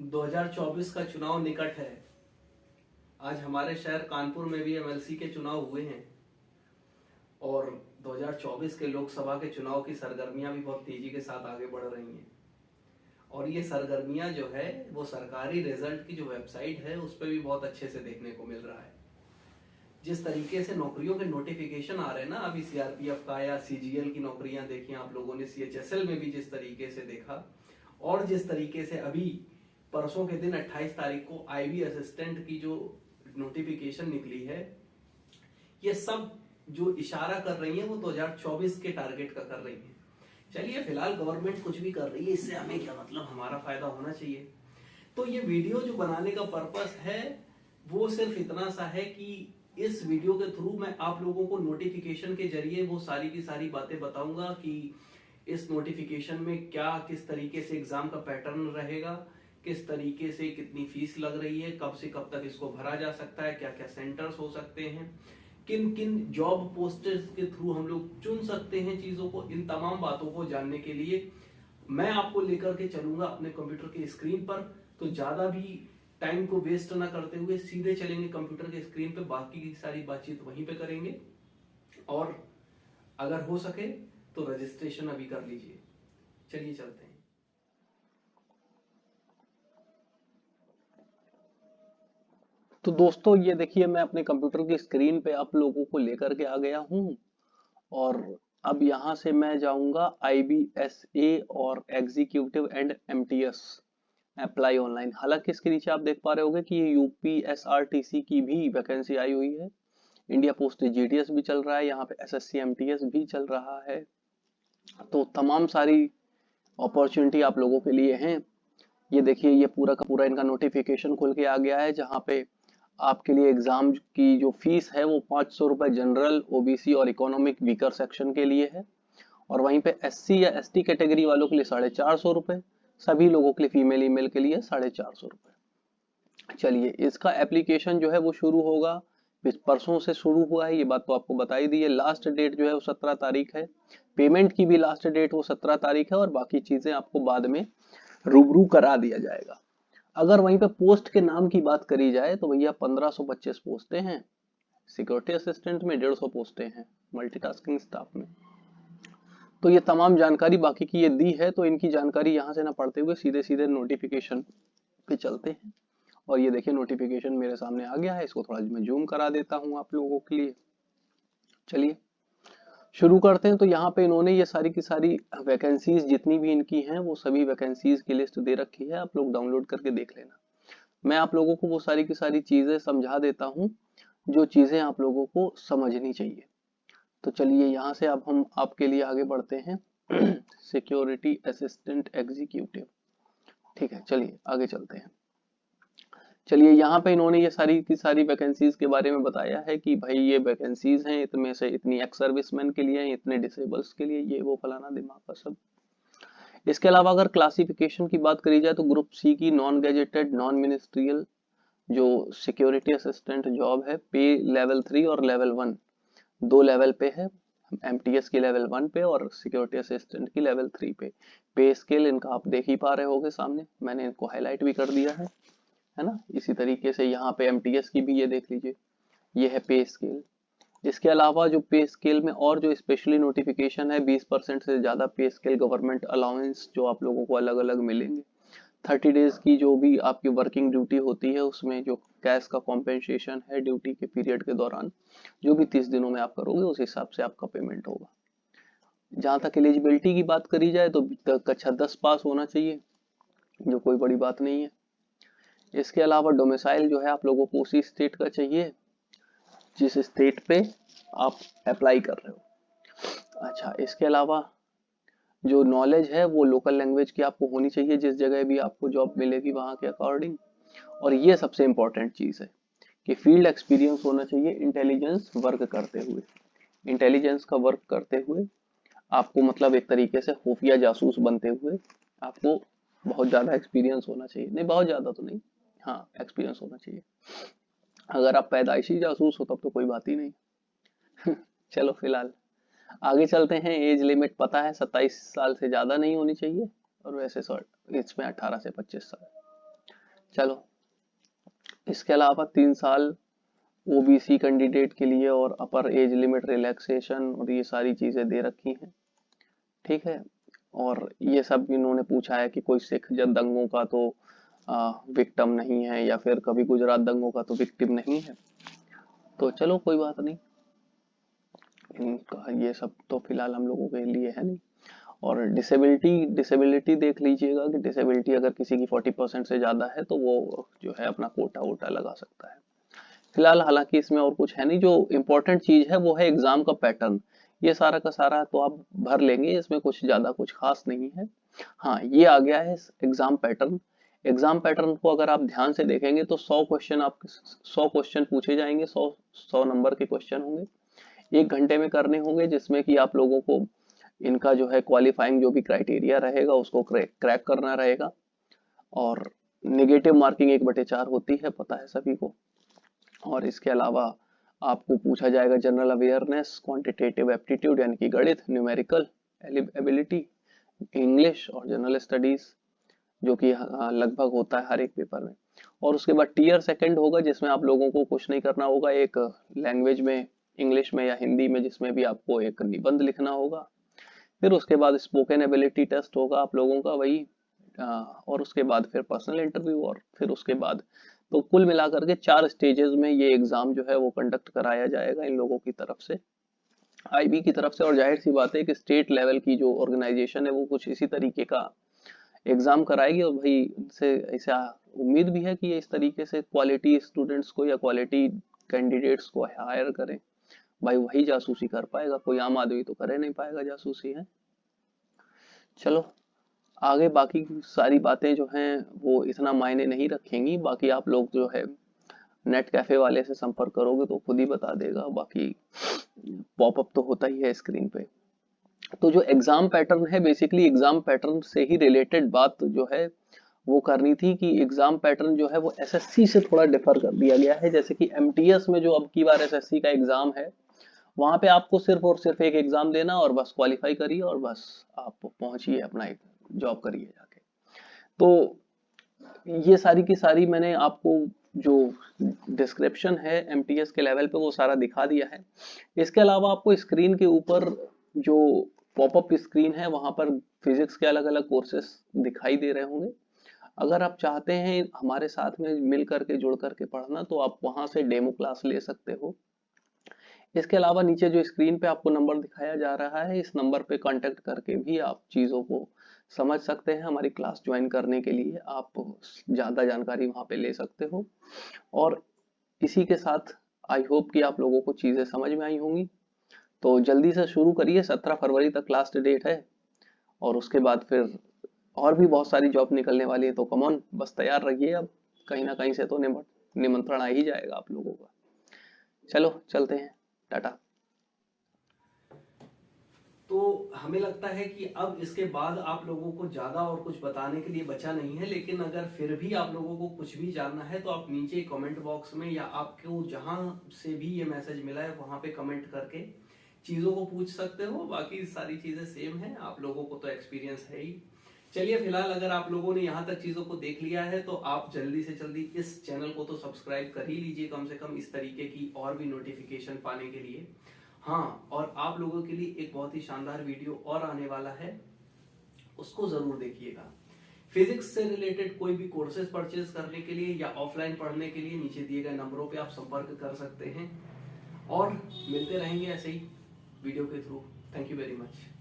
2024 का चुनाव निकट है। आज हमारे शहर कानपुर में भी एमएलसी के चुनाव हुए हैं और 2024 के लोकसभा के चुनाव की सरगर्मियां भी बहुत तेजी के साथ आगे बढ़ रही हैं। और ये सरगर्मियां जो है वो सरकारी रिजल्ट की जो वेबसाइट है उस पर भी बहुत अच्छे से देखने को मिल रहा है। जिस तरीके से नौकरियों के नोटिफिकेशन आ रहे हैं ना, अभी सीआरपीएफ का या सीजीएल की नौकरियां देखी आप लोगों ने, सीएचएसएल में भी जिस तरीके से देखा, और जिस तरीके से अभी परसों के दिन 28 तारीख को आईबी असिस्टेंट की जो नोटिफिकेशन निकली है, ये सब जो इशारा कर रही है वो 2024 के टारगेट का कर रही है। चलिए, फिलहाल गवर्नमेंट कुछ भी कर रही है, इससे हमें क्या मतलब, हमारा फायदा होना चाहिए। तो ये वीडियो जो बनाने का पर्पस है वो सिर्फ इतना सा है कि इस वीडियो के थ्रू मैं आप लोगों को नोटिफिकेशन के जरिए वो सारी की सारी बातें बताऊंगा कि इस नोटिफिकेशन में क्या किस तरीके से एग्जाम का पैटर्न रहेगा, किस तरीके से कितनी फीस लग रही है, कब से कब तक इसको भरा जा सकता है, क्या क्या सेंटर्स हो सकते हैं, किन किन जॉब पोस्टर्स के थ्रू हम लोग चुन सकते हैं चीजों को। इन तमाम बातों को जानने के लिए मैं आपको लेकर के चलूंगा अपने कंप्यूटर की स्क्रीन पर। तो ज्यादा भी टाइम को वेस्ट ना करते हुए सीधे चलेंगे कंप्यूटर के स्क्रीन पे, बाकी की सारी बातचीत वहीं पे करेंगे। और अगर हो सके तो रजिस्ट्रेशन अभी कर लीजिए। चलिए चलते हैं। तो दोस्तों ये देखिए, मैं अपने कंप्यूटर की स्क्रीन पे आप लोगों को लेकर के आ गया हूँ। और अब यहाँ से मैं जाऊंगा IBSA और executive and MTS apply online. हालांकि इसके नीचे आप देख पा रहे होंगे कि ये UPSRTC की भी वैकेंसी आई हुई है। इंडिया पोस्ट GDS भी चल रहा है, यहाँ पे SSC MTS भी चल रहा है। तो तमाम सारी अपॉर्चुनिटी आप लोगों के लिए हैं। ये देखिए, ये पूरा का पूरा इनका नोटिफिकेशन खुल के आ गया है, जहाँ पे आपके लिए एग्जाम की जो फीस है वो 500 रुपए जनरल, OBC और इकोनॉमिक वीकर सेक्शन के लिए है। और वहीं पे SC या ST कैटेगरी वालों के लिए 450 रुपए, सभी लोगों के लिए फीमेल ईमेल के लिए 450 रुपए। चलिए, इसका एप्लीकेशन जो है वो शुरू होगा, परसों से शुरू हुआ है, ये बात तो आपको बता ही दी है। लास्ट डेट जो है वो 17 तारीख है। पेमेंट की भी लास्ट डेट वो 17 तारीख है, और बाकी चीजें आपको बाद में रूबरू करा दिया जाएगा। अगर वहीं पे पोस्ट के नाम की बात करी जाए तो भैया 1525 पोस्टें हैं। सिक्योरिटी असिस्टेंट में 150 पोस्टें हैं, मल्टीटास्किंग स्टाफ में। तो ये तमाम जानकारी बाकी की ये दी है, तो इनकी जानकारी यहाँ से ना पढ़ते हुए सीधे सीधे नोटिफिकेशन पे चलते हैं। और ये देखिए, नोटिफिकेशन मेरे सामने आ गया है, इसको थोड़ा मैं जूम करा देता हूँ आप लोगों के लिए। चलिए शुरू करते हैं। तो यहाँ पे इन्होंने ये सारी की सारी वैकेंसीज जितनी भी इनकी हैं वो सभी वैकेंसीज की लिस्ट दे रखी है, आप लोग डाउनलोड करके देख लेना। मैं आप लोगों को वो सारी की सारी चीजें समझा देता हूँ जो चीजें आप लोगों को समझनी चाहिए। तो चलिए यहाँ से अब हम आपके लिए आगे बढ़ते हैं। सिक्योरिटी असिस्टेंट एग्जीक्यूटिव, ठीक है, चलिए आगे चलते हैं। चलिए, यहाँ पे इन्होंने ये सारी की सारी वैकेंसीज के बारे में बताया है कि भाई ये वैकेंसीज हैं, इतने से इतनी एक्स सर्विसमैन के लिए, इतने डिसेबल्स के लिए, ये वो फलाना दिमाग का सब। इसके अलावा अगर क्लासिफिकेशन की बात करी जाए तो ग्रुप सी की नॉन गैजेटेड नॉन मिनिस्ट्रियल जो सिक्योरिटी असिस्टेंट जॉब है, पे लेवल 3 और लेवल 1 दो लेवल पे है। MTS की लेवल 1 पे और सिक्योरिटी असिस्टेंट की लेवल 3 पे। पे स्केल इनका आप देख ही पा रहे होगे सामने, मैंने इनको हाईलाइट भी कर दिया है ना। इसी तरीके से यहाँ पे MTS की भी ये देख लीजिए, ये है पे स्केल। इसके अलावा जो पे स्केल में और जो स्पेशली नोटिफिकेशन है, 20% से ज्यादा पे स्केल गवर्नमेंट अलाउंस जो आप लोगों को अलग अलग मिलेंगे। 30 डेज की जो भी आपकी वर्किंग ड्यूटी होती है उसमें जो कैश का कॉम्पेंसेशन है ड्यूटी के पीरियड के दौरान, जो भी 30 दिनों में आप करोगे उस हिसाब से आपका पेमेंट होगा। जहां तक एलिजिबिलिटी की बात करी जाए तो कक्षा 10 पास होना चाहिए, जो कोई बड़ी बात नहीं है। इसके अलावा डोमिसाइल जो है आप लोगों को उसी स्टेट का चाहिए जिस स्टेट पे आप अप्लाई कर रहे हो। अच्छा, इसके अलावा जो नॉलेज है वो लोकल लैंग्वेज की आपको होनी चाहिए, जिस जगह भी आपको जॉब मिलेगी वहां के अकॉर्डिंग। और ये सबसे इंपॉर्टेंट चीज है कि फील्ड एक्सपीरियंस होना चाहिए इंटेलिजेंस वर्क करते हुए। इंटेलिजेंस का वर्क करते हुए आपको मतलब एक तरीके से खुफिया जासूस बनते हुए आपको बहुत ज्यादा एक्सपीरियंस होना चाहिए। नहीं, बहुत ज्यादा तो नहीं, हाँ एक्सपीरियंस होना चाहिए। अगर आप पैदाइशी जासूस हो तब तो कोई बात ही नहीं। चलो फिलहाल आगे चलते हैं। एज लिमिट पता है 27 साल से ज्यादा नहीं होनी चाहिए, और वैसे इसमें 18 से 25 साल। चलो, इसके अलावा 3 साल ओबीसी कैंडिडेट के लिए और अपर एज लिमिट रिलैक्सेशन और ये सारी चीजें दे रखी हैं, ठीक है। और ये सब इन्होंने पूछा है कि कोई सिख दंगों का तो विक्टिम नहीं है, या फिर कभी गुजरात दंगों का तो विक्टिम नहीं है। तो चलो कोई बात नहीं, इनका ये सब तो फिलहाल हम लोगों के लिए है नहीं। और डिसेबिलिटी देख लीजिएगा कि डिसेबिलिटी अगर किसी की 40% से ज्यादा है तो वो जो है अपना कोटा वोटा लगा सकता है। फिलहाल हालांकि इसमें और कुछ है नहीं, जो इम्पोर्टेंट चीज है वो है एग्जाम का पैटर्न। ये सारा का सारा तो आप भर लेंगे, इसमें कुछ ज्यादा कुछ खास नहीं है। हाँ, ये आ गया है एग्जाम पैटर्न। एग्जाम पैटर्न को अगर आप ध्यान से देखेंगे तो 100 क्वेश्चन पूछे जाएंगे, 100 नंबर के क्वेश्चन होंगे, 1 घंटे में करने होंगे, जिसमें कि आप लोगों को इनका जो है क्वालिफाइंग जो भी क्राइटेरिया रहेगा उसको क्रैक करना रहेगा। और नेगेटिव मार्किंग 1/4 होती है, पता है सभी को। और इसके अलावा आपको पूछा जाएगा जनरल अवेयरनेस, क्वांटिटेटिव एप्टीट्यूड यानी कि गणित, न्यूमेरिकल एबिलिटी, इंग्लिश और जनरल स्टडीज, जो कि लगभग होता है हर एक पेपर में। और उसके बाद टीयर सेकंड होगा, जिसमें आप लोगों को कुछ नहीं करना होगा, एक लैंग्वेज में, इंग्लिश में या हिंदी में, जिसमें भी आपको एक निबंध लिखना होगा। फिर उसके बाद स्पोकन एबिलिटी टेस्ट होगा आप लोगों का वही, और उसके बाद फिर पर्सनल इंटरव्यू, और फिर उसके बाद तो कुल मिलाकर के 4 स्टेजेस में ये एग्जाम जो है वो कंडक्ट कराया जाएगा इन लोगों की तरफ से, आईबी की तरफ से। और जाहिर सी बात है कि स्टेट लेवल की जो ऑर्गेनाइजेशन है वो कुछ इसी तरीके का एग्जाम कराएगी, और भाई इनसे ऐसा उम्मीद भी है कि ये इस तरीके से क्वालिटी स्टूडेंट्स को या क्वालिटी कैंडिडेट्स को हायर करें। भाई वही जासूसी कर पाएगा, कोई आम आदमी तो करे नहीं पाएगा जासूसी है। चलो आगे बाकी की सारी बातें जो हैं वो इतना मायने नहीं रखेंगी, बाकी आप लोग जो है नेट कैफे वाले से संपर्क करोगे तो खुद ही बता देगा, बाकी पॉपअप तो होता ही है स्क्रीन पे। तो जो एग्जाम पैटर्न है, बेसिकली एग्जाम पैटर्न से ही रिलेटेड बात जो है वो करनी थी, कि एग्जाम पैटर्न जो है वो एसएससी से थोड़ा डिफर कर दिया गया है। जैसे कि एमटीएस में जो अब की बार एसएससी का एग्जाम है, वहां पे आपको सिर्फ और सिर्फ एक एग्जाम देना और बस क्वालिफाई करिए और बस आप पहुंचिए, अपना एक जॉब करिए जाके। तो ये सारी की सारी मैंने आपको जो डिस्क्रिप्शन है एमटीएस के लेवल पे वो सारा दिखा दिया है। इसके अलावा आपको स्क्रीन के ऊपर जो पॉपअप स्क्रीन है वहां पर फिजिक्स के अलग अलग कोर्सेस दिखाई दे रहे होंगे। अगर आप चाहते हैं हमारे साथ में मिल करके जुड़ करके पढ़ना तो आप वहां से डेमो क्लास ले सकते हो। इसके अलावा नीचे जो स्क्रीन पे आपको नंबर दिखाया जा रहा है, इस नंबर पे कांटेक्ट करके भी आप चीज़ों को समझ सकते हैं। हमारी क्लास ज्वाइन करने के लिए आप ज़्यादा जानकारी वहाँ पे ले सकते हो। और इसी के साथ आई होप कि आप लोगों को चीज़ें समझ में आई होंगी। तो जल्दी से शुरू करिए, 17 फरवरी तक लास्ट डेट है, और उसके बाद फिर और भी बहुत सारी जॉब निकलने वाली है। तो कमॉन, बस तैयार रहिए, अब कहीं ना कहीं से तो निमंत्रण आ ही जाएगा आप लोगों का। चलो चलते हैं, टाटा। तो हमें लगता है कि अब इसके बाद आप लोगों को ज्यादा और कुछ बताने के लिए बचा नहीं है, लेकिन अगर फिर भी आप लोगों को कुछ भी जानना है तो आप नीचे कमेंट बॉक्स में या आपको जहां से भी ये मैसेज मिला है वहां पे कमेंट करके चीजों को पूछ सकते हो। बाकी सारी चीजें सेम है, आप लोगों को तो एक्सपीरियंस है ही। चलिए फिलहाल अगर आप लोगों ने यहाँ तक चीजों को देख लिया है तो आप जल्दी से जल्दी इस चैनल को तो सब्सक्राइब कर ही लीजिए, कम से कम इस तरीके की और भी नोटिफिकेशन पाने के लिए। हाँ, और आप लोगों के लिए एक बहुत ही शानदार वीडियो और आने वाला है, उसको जरूर देखिएगा। फिजिक्स से रिलेटेड कोई भी कोर्सेज परचेज करने के लिए या ऑफलाइन पढ़ने के लिए नीचे दिए गए नंबरों पे आप संपर्क कर सकते हैं, और मिलते रहेंगे ऐसे ही वीडियो के through. Thank you very much.